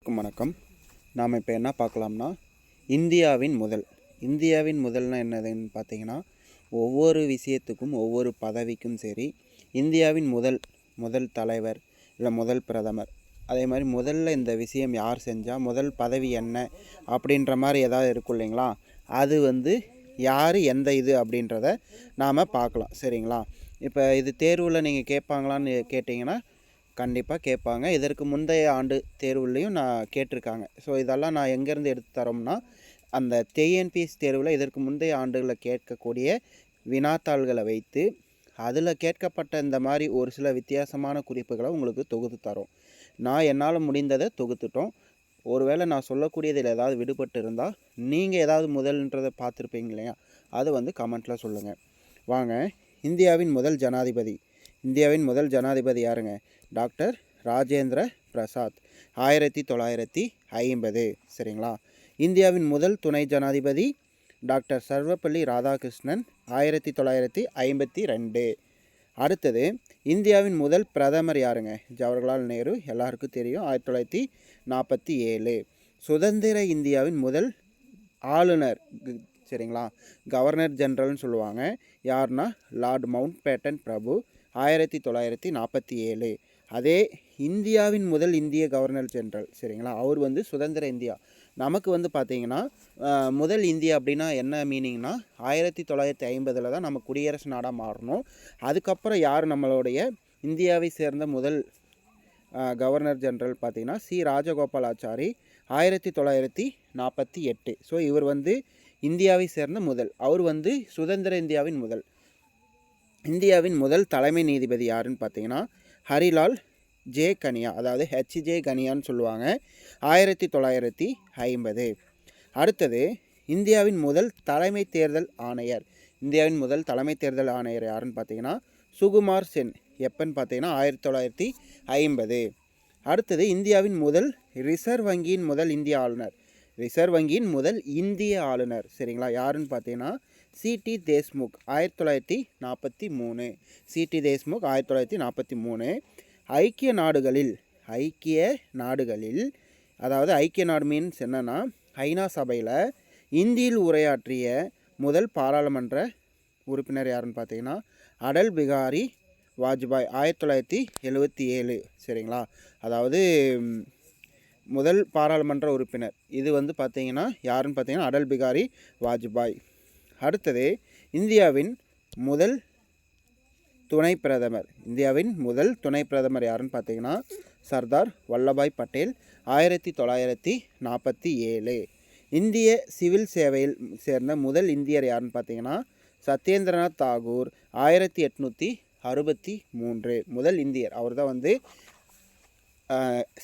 அனைவருக்கும் வணக்கம். நாம் இப்போ என்ன பார்க்கலாம்னா, இந்தியாவின் முதல்னா என்னதுன்னு பார்த்தீங்கன்னா, ஒவ்வொரு விஷயத்துக்கும் ஒவ்வொரு பதவிக்கும் சரி, இந்தியாவின் முதல் தலைவர் இல்லை முதல் பிரதமர், அதே மாதிரி முதல்ல இந்த விஷயம் யார் செஞ்சால் முதல் பதவி என்ன அப்படின்ற மாதிரி ஏதாவது இருக்கும் இல்லைங்களா, அது யார் எந்த இது அப்படின்றத நாம் பார்க்கலாம். சரிங்களா? இப்போ இது தேர்வில் நீங்கள் கேட்பாங்களான்னு கேட்டிங்கன்னா கண்டிப்பாக கேட்பாங்க. இதற்கு முந்தைய ஆண்டு தேர்வுலையும் நான் கேட்டிருக்காங்க. ஸோ இதெல்லாம் நான் எங்கேருந்து எடுத்து தரோம்னா, அந்த டிஎன்பிஎஸ்சி தேர்வில் இதற்கு முந்தைய ஆண்டுகளில் கேட்கக்கூடிய வினாத்தாள்களை வைத்து அதில் கேட்கப்பட்ட இந்த மாதிரி ஒரு சில வித்தியாசமான குறிப்புகளை உங்களுக்கு தொகுத்து தரோம். நான் என்னால் முடிந்ததை தொகுத்துட்டோம். ஒருவேளை நான் சொல்லக்கூடியதில் ஏதாவது விடுபட்டு இருந்தால் நீங்கள் ஏதாவது முதல்ன்றதை பார்த்துருப்பீங்க இல்லையா, அது கமெண்ட்டில் சொல்லுங்கள். வாங்க, இந்தியாவின் முதல் ஜனாதிபதி யாருங்க? டாக்டர் ராஜேந்திர பிரசாத், 1950. சரிங்களா? இந்தியாவின் முதல் துணை ஜனாதிபதி டாக்டர் சர்வப்பள்ளி ராதாகிருஷ்ணன், 1952. அடுத்தது இந்தியாவின் முதல் பிரதமர் யாருங்க? ஜவஹர்லால் நேரு, எல்லாருக்கும் தெரியும், 1947. சுதந்திர இந்தியாவின் முதல் ஆளுநர், சரிங்களா, கவர்னர் ஜெனரல்னு சொல்லுவாங்க, யாருன்னா லார்ட் மவுண்ட் பேட்டன் பிரபு, 1947. அதே இந்தியாவின் முதல் இந்திய கவர்னர் ஜெனரல், சரிங்களா, அவர் சுதந்திர இந்தியா. நமக்கு பார்த்தீங்கன்னா முதல் இந்தியா அப்படின்னா என்ன மீனிங்னா, 1950 தான் நம்ம குடியரசு நாடாக மாறணும். அதுக்கப்புறம் யார் நம்மளுடைய இந்தியாவை சேர்ந்த முதல் கவர்னர் ஜெனரல் பார்த்தீங்கன்னா சி ராஜகோபாலாச்சாரி, 1948. ஸோ இவர் இந்தியாவை சேர்ந்த முதல், அவர் சுதந்திர இந்தியாவின் முதல் தலைமை நீதிபதி யாருன்னு பார்த்தீங்கன்னா ஹரிலால் ஜே கனியா, அதாவது ஹெச்ஜே கனியான்னு சொல்லுவாங்க, 1950. அடுத்தது இந்தியாவின் முதல் தலைமை தேர்தல் ஆணையர் யாருன்னு பார்த்தீங்கன்னா சுகுமார் சென், எப்பன்னு பார்த்தீங்கன்னா 1950. அடுத்தது இந்தியாவின் முதல் ரிசர்வ் வங்கியின் முதல் இந்திய ஆளுநர், சரிங்களா, யாருன்னு பார்த்தீங்கன்னா சிடி தேஷ்முக், 1943. சிடி தேஷ்முக் 1943. ஐக்கிய நாடுகளில் அதாவது ஐக்கிய நாடு மீன்ஸ் என்னென்னா ஐநா சபையில் இந்தியில் உரையாற்றிய முதல் பாராளுமன்ற உறுப்பினர் யாருன்னு பார்த்தீங்கன்னா அடல் பிகாரி வாஜ்பாய், 1977. சரிங்களா? அதாவது முதல் பாராளுமன்ற உறுப்பினர் இது யாருன்னு பார்த்தீங்கன்னா அடல் பிகாரி வாஜ்பாய். அடுத்தது இந்தியாவின் முதல் துணை பிரதமர் யாருன்னு பார்த்தீங்கன்னா சர்தார் வல்லபாய் பட்டேல், 1947. இந்திய சிவில் சேவையில் சேர்ந்த முதல் இந்தியர் யாருன்னு பார்த்தீங்கன்னா சத்யேந்திரநாத் தாகூர், 1863. முதல் இந்தியர் அவர் தான்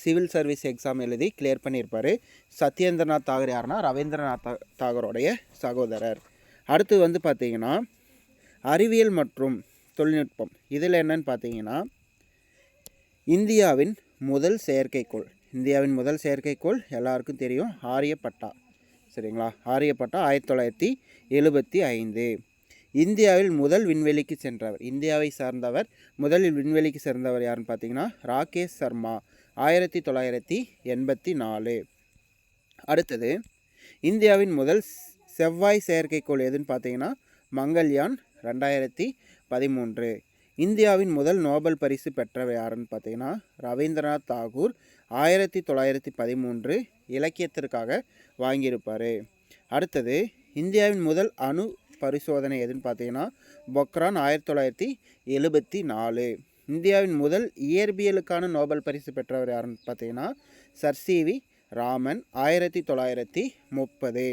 சிவில் சர்வீஸ் எக்ஸாம் எழுதி கிளியர் பண்ணியிருப்பார். சத்யேந்திரநாத் தாகூர் யாருன்னா ரவீந்திரநாத் தாகூரோடைய சகோதரர். அடுத்து பார்த்தீங்கன்னா அறிவியல் மற்றும் தொழில்நுட்பம், இதில் என்னன்னு பார்த்தீங்கன்னா இந்தியாவின் முதல் செயற்கைக்கோள் எல்லாருக்கும் தெரியும், ஆரியப்பட்டா. சரிங்களா? ஆரியப்பட்டா 1975. இந்தியாவில் முதல் விண்வெளிக்கு சென்றவர், இந்தியாவை சார்ந்தவர் முதலில் விண்வெளிக்கு சேர்ந்தவர் யாருன்னு பார்த்தீங்கன்னா ராகேஷ் சர்மா, 1984. அடுத்தது இந்தியாவின் முதல் செவ்வாய் செயற்கைக்கோள் எதுன்னு பார்த்தீங்கன்னா மங்கள்யான், 2013. இந்தியாவின் முதல் நோபல் பரிசு பெற்றவர் யாருன்னு பார்த்தீங்கன்னா ரவீந்திரநாத் தாகூர், 1913 இலக்கியத்திற்காக வாங்கியிருப்பார். அடுத்தது இந்தியாவின் முதல் அணு பரிசோதனை எதுன்னு பார்த்தீங்கன்னா பொக்ரான், 1974. இந்தியாவின் முதல் இயற்பியலுக்கான நோபல் பரிசு பெற்றவர் யாருன்னு பார்த்தீங்கன்னா சர் சிவி ராமன், 1930.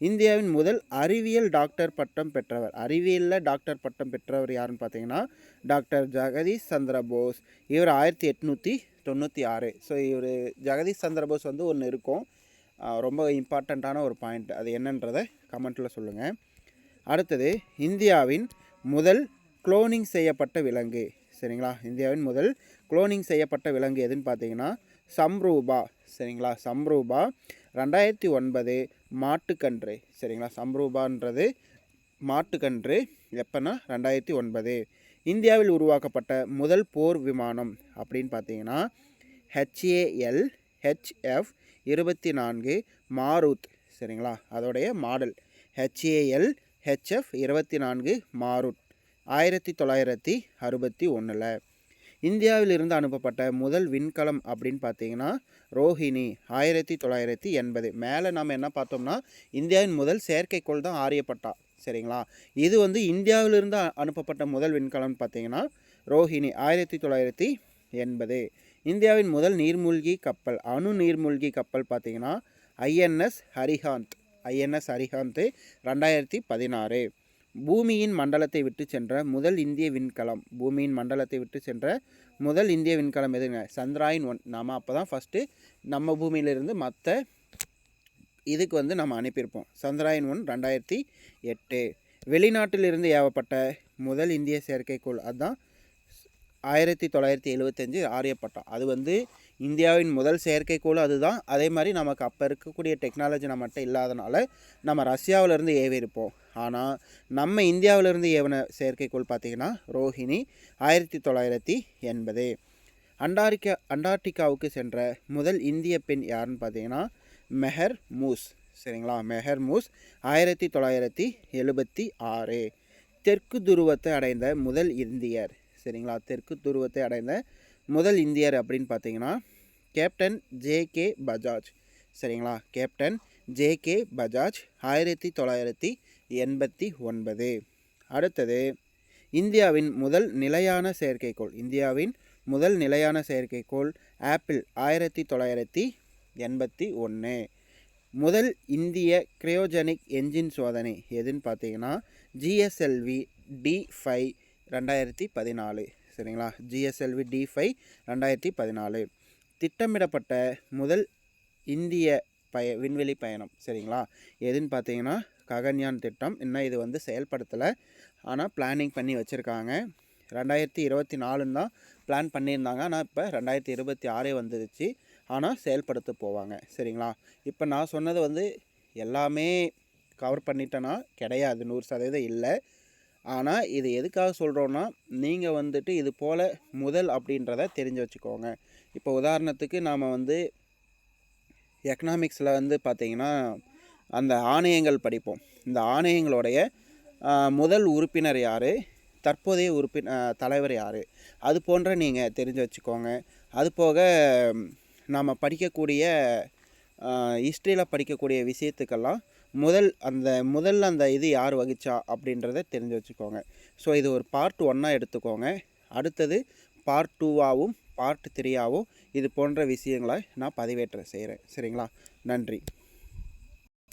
இந்தியாவின் முதல் அறிவியலில் டாக்டர் பட்டம் பெற்றவர் யாருன்னு பார்த்தீங்கன்னா டாக்டர் ஜெகதீஷ் சந்திர போஸ், இவர் 1896. ஸோ இவர் ஜெகதீஷ் சந்திர போஸ் ஒன்று இருக்கும், ரொம்ப இம்பார்ட்டண்ட்டான ஒரு பாயிண்ட், அது என்னன்றதை கமெண்ட்டில் சொல்லுங்கள். அடுத்தது இந்தியாவின் முதல் குளோனிங் செய்யப்பட்ட விலங்கு, சரிங்களா, இந்தியாவின் முதல் குளோனிங் செய்யப்பட்ட விலங்கு எதுன்னு பார்த்தீங்கன்னா சம்ரூபா. சரிங்களா? சம்ரூபா 2009 மாட்டுக்கன்று. சரிங்களா? சம்ரூபான்றது மாட்டுக்கன்று, எப்போனா 2009. இந்தியாவில் உருவாக்கப்பட்ட முதல் போர் விமானம் அப்படின்னு பார்த்தீங்கன்னா HAL ஹெச்எஃப் 24 மாருத். சரிங்களா, அதோடைய மாடல் HAL HF 24 மாருத் 1961. இந்தியாவிலிருந்து அனுப்பப்பட்ட முதல் விண்கலம் அப்படின்னு பார்த்தீங்கன்னா ரோஹிணி 1980. மேலே நம்ம என்ன பார்த்தோம்னா இந்தியாவின் முதல் செயற்கைக்கோள் தான் ஆரியப்பட்டா. சரிங்களா, இது வந்து இந்தியாவிலிருந்து அனுப்பப்பட்ட முதல் விண்கலம்னு பார்த்தீங்கன்னா ரோஹிணி 1980. இந்தியாவின் முதல் நீர்மூழ்கி கப்பல், அணு நீர்மூழ்கி கப்பல் பார்த்தீங்கன்னா ஐஎன்எஸ் அரிஹாந்த் 2016. பூமியின் மண்டலத்தை விட்டு சென்ற முதல் இந்திய விண்கலம், பூமியின் மண்டலத்தை விட்டு சென்ற முதல் இந்திய விண்கலம் எதுங்க? சந்திராயன் 1. நாம் அப்போ தான் ஃபஸ்ட்டு நம்ம பூமியிலிருந்து மற்ற இதுக்கு வந்து நம்ம அனுப்பியிருப்போம். சந்திராயன் 1 2008. வெளிநாட்டிலிருந்து ஏவப்பட்ட முதல் இந்திய செயற்கைக்கோள் அதுதான் 1975 ஆரியப்பட்டா. அது வந்து இந்தியாவின் முதல் செயற்கைக்கோள் அதுதான். அதே மாதிரி நமக்கு அப்போ இருக்கக்கூடிய டெக்னாலஜி நம்மகிட்ட இல்லாதனால நம்ம ரஷ்யாவிலேருந்து ஏவிருப்போம். ஆனால் நம்ம இந்தியாவிலேருந்து ஏவின செயற்கைக்கோள் பார்த்திங்கன்னா ரோஹிணி 1980. அண்டார்டிகாவுக்கு சென்ற முதல் இந்திய பெண் யாருன்னு பார்த்தீங்கன்னா மெஹர் மூஸ். சரிங்களா, மெஹர் மூஸ் 1976. தெற்கு துருவத்தை அடைந்த முதல் இந்தியர். சரிங்களா, தெற்கு துருவத்தை அடைந்த முதல் இந்தியர் அப்படின்னு பார்த்தீங்கன்னா கேப்டன் JK பஜாஜ். சரிங்களா, கேப்டன் JK பஜாஜ் 1989. அடுத்தது இந்தியாவின் முதல் நிலையான செயற்கைக்கோள். இந்தியாவின் முதல் நிலையான செயற்கைக்கோள் ஆப்பிள் 1981. முதல் இந்திய கிரையோஜெனிக் என்ஜின் சோதனை எதுன்னு பார்த்தீங்கன்னா GSLV D5 2014. சரிங்களா, GSLV D5 2014. திட்டமிடப்பட்ட முதல் இந்திய விண்வெளி பயணம். சரிங்களா, எதுன்னு பார்த்தீங்கன்னா ககன்யான் திட்டம். இன்னும் இது வந்து செயல்படுத்தலை, ஆனால் பிளானிங் பண்ணி வச்சுருக்காங்க. 2024 தான் பிளான் பண்ணியிருந்தாங்க, ஆனால் இப்போ 2026 வந்துடுச்சு. ஆனால் செயல்படுத்த போவாங்க. சரிங்களா, இப்போ நான் சொன்னது வந்து எல்லாமே கவர் பண்ணிட்டேன்னா கிடையாது, 100% இல்லை. ஆனால் இது எதுக்காக சொல்கிறோன்னா நீங்கள் வந்துட்டு இது போல் முதல் அப்படின்றத தெரிஞ்சு வச்சுக்கோங்க. இப்போ உதாரணத்துக்கு நாம் வந்து எக்கனாமிக்ஸில் வந்து பார்த்திங்கன்னா அந்த ஆணையங்கள் படிப்போம். இந்த ஆணையங்களுடைய முதல் உறுப்பினர் யார், தற்போதைய தலைவர் யார், அது போன்ற நீங்கள் தெரிஞ்சு வச்சுக்கோங்க. அது போக நாம் படிக்கக்கூடிய ஹிஸ்ட்ரியில் படிக்கக்கூடிய விஷயத்துக்கெல்லாம் முதல்ல அந்த இது யார் வகிச்சா அப்படின்றத தெரிஞ்சு வச்சுக்கோங்க. ஸோ இது ஒரு பார்ட் 1 எடுத்துக்கோங்க. அடுத்தது பார்ட் 2ஆகவும் பார்ட் 3ஆகவும் இது போன்ற விஷயங்களை நான் பதிவேற்ற செய்கிறேன். சரிங்களா, நன்றி.